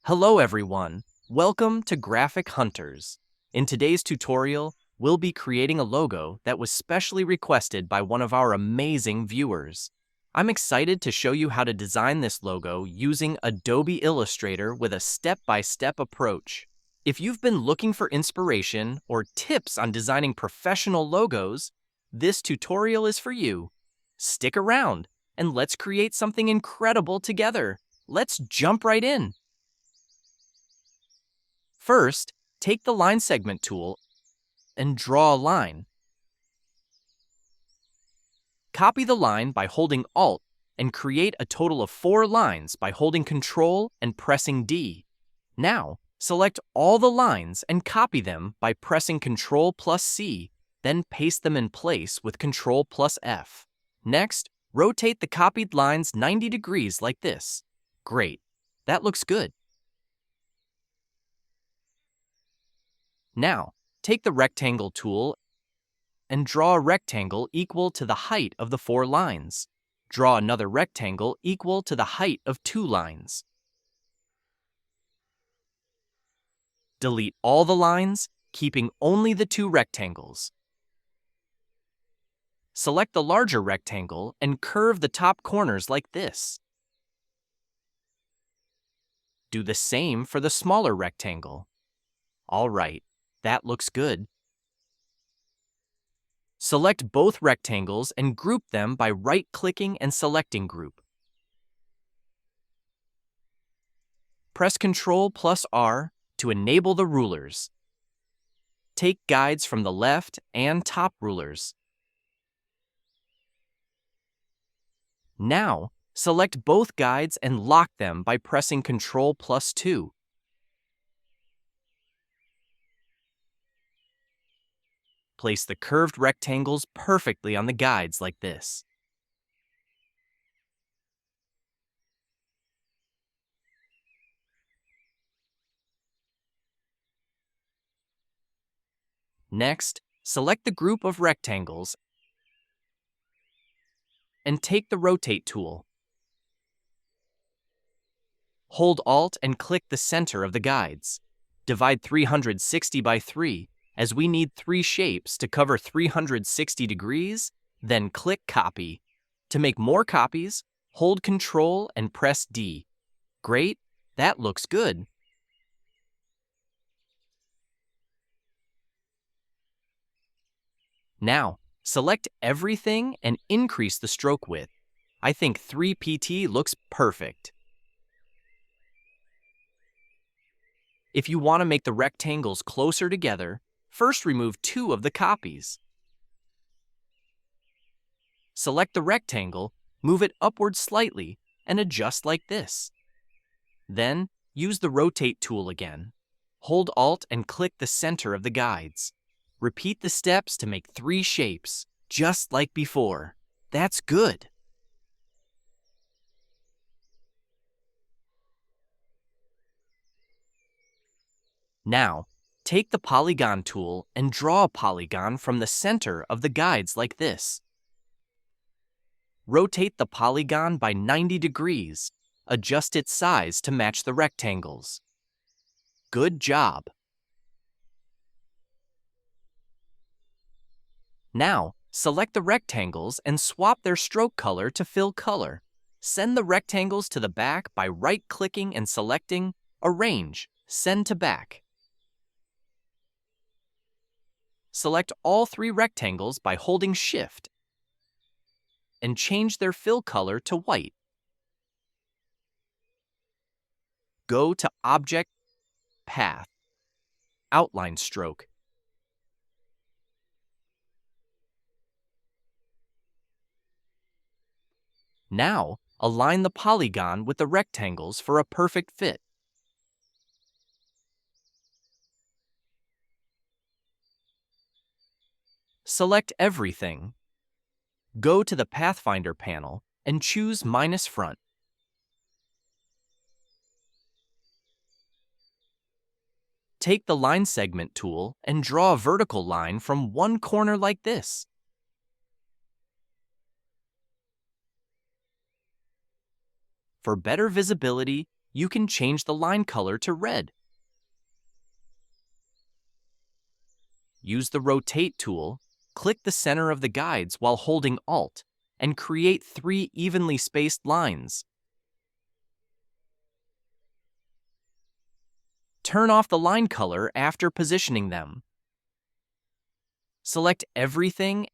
Hello everyone, welcome to Graphic Hunters. In today's tutorial, we'll be creating a logo that was specially requested by one of our amazing viewers. I'm excited to show you how to design this logo using Adobe Illustrator with a step-by-step approach. If you've been looking for inspiration or tips on designing professional logos, this tutorial is for you. Stick around and let's create something incredible together. Let's jump right in. First, take the line segment tool and draw a line. Copy the line by holding Alt and create a total of 4 lines by holding Ctrl and pressing D. Now, select all the lines and copy them by pressing Ctrl plus C, then paste them in place with Ctrl plus F. Next, rotate the copied lines 90 degrees like this. Great, that looks good. Now, take the rectangle tool and draw a rectangle equal to the height of the 4 lines. Draw another rectangle equal to the height of 2 lines. Delete all the lines, keeping only the 2 rectangles. Select the larger rectangle and curve the top corners like this. Do the same for the smaller rectangle. All right, that looks good. Select both rectangles and group them by right-clicking and selecting Group. Press Ctrl plus R to enable the rulers. Take guides from the left and top rulers. Now, select both guides and lock them by pressing Ctrl plus 2. Place the curved rectangles perfectly on the guides like this. Next, select the group of rectangles and take the Rotate tool. Hold Alt and click the center of the guides. Divide 360 by 3, as we need 3 shapes to cover 360 degrees, then click Copy. To make more copies, hold Ctrl and press D. Great, that looks good. Now, select everything and increase the stroke width. I think 3 pt looks perfect. If you want to make the rectangles closer together, first remove 2 of the copies. Select the rectangle, move it upward slightly, and adjust like this. Then, use the Rotate tool again. Hold Alt and click the center of the guides. Repeat the steps to make 3 shapes, just like before. That's good. Now, take the Polygon tool and draw a polygon from the center of the guides like this. Rotate the polygon by 90 degrees. Adjust its size to match the rectangles. Good job. Now, select the rectangles and swap their stroke color to fill color. Send the rectangles to the back by right-clicking and selecting Arrange, Send to Back. Select all 3 rectangles by holding Shift and change their fill color to white. Go to Object, Path, Outline Stroke. Now, align the polygon with the rectangles for a perfect fit. Select everything. Go to the Pathfinder panel and choose Minus Front. Take the line segment tool and draw a vertical line from one corner like this. For better visibility, you can change the line color to red. Use the Rotate tool, click the center of the guides while holding Alt, and create 3 evenly spaced lines. Turn off the line color after positioning them. Select everything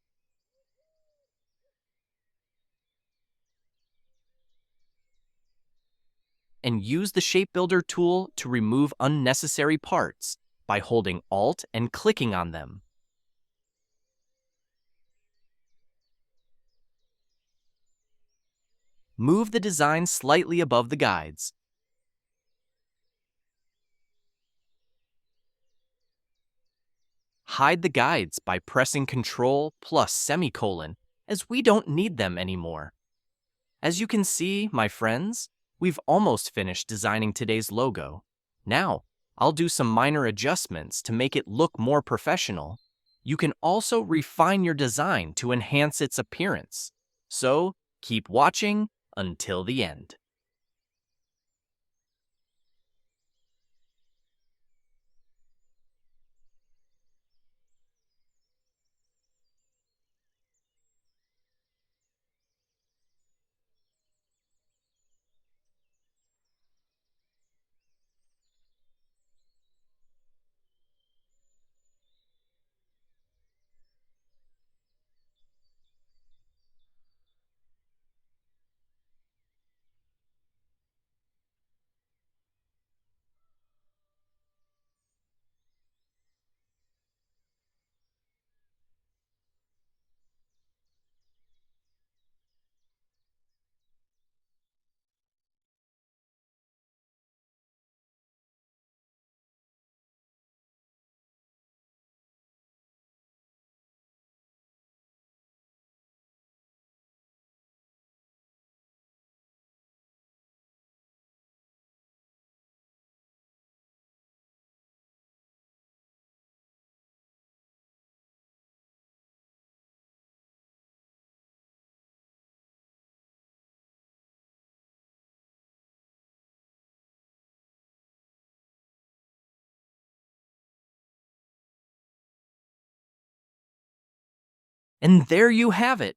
and use the Shape Builder tool to remove unnecessary parts by holding Alt and clicking on them. Move the design slightly above the guides. Hide the guides by pressing Ctrl plus semicolon, as we don't need them anymore. As you can see, my friends, we've almost finished designing today's logo. Now, I'll do some minor adjustments to make it look more professional. You can also refine your design to enhance its appearance. So, keep watching until the end. And there you have it.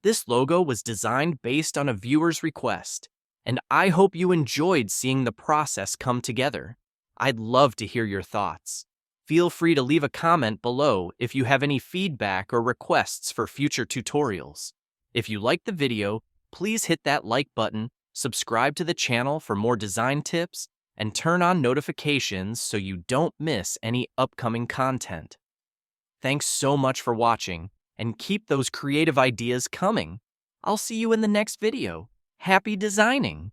This logo was designed based on a viewer's request, and I hope you enjoyed seeing the process come together. I'd love to hear your thoughts. Feel free to leave a comment below if you have any feedback or requests for future tutorials. If you liked the video, please hit that like button, subscribe to the channel for more design tips, and turn on notifications so you don't miss any upcoming content. Thanks so much for watching, and keep those creative ideas coming. I'll see you in the next video. Happy designing!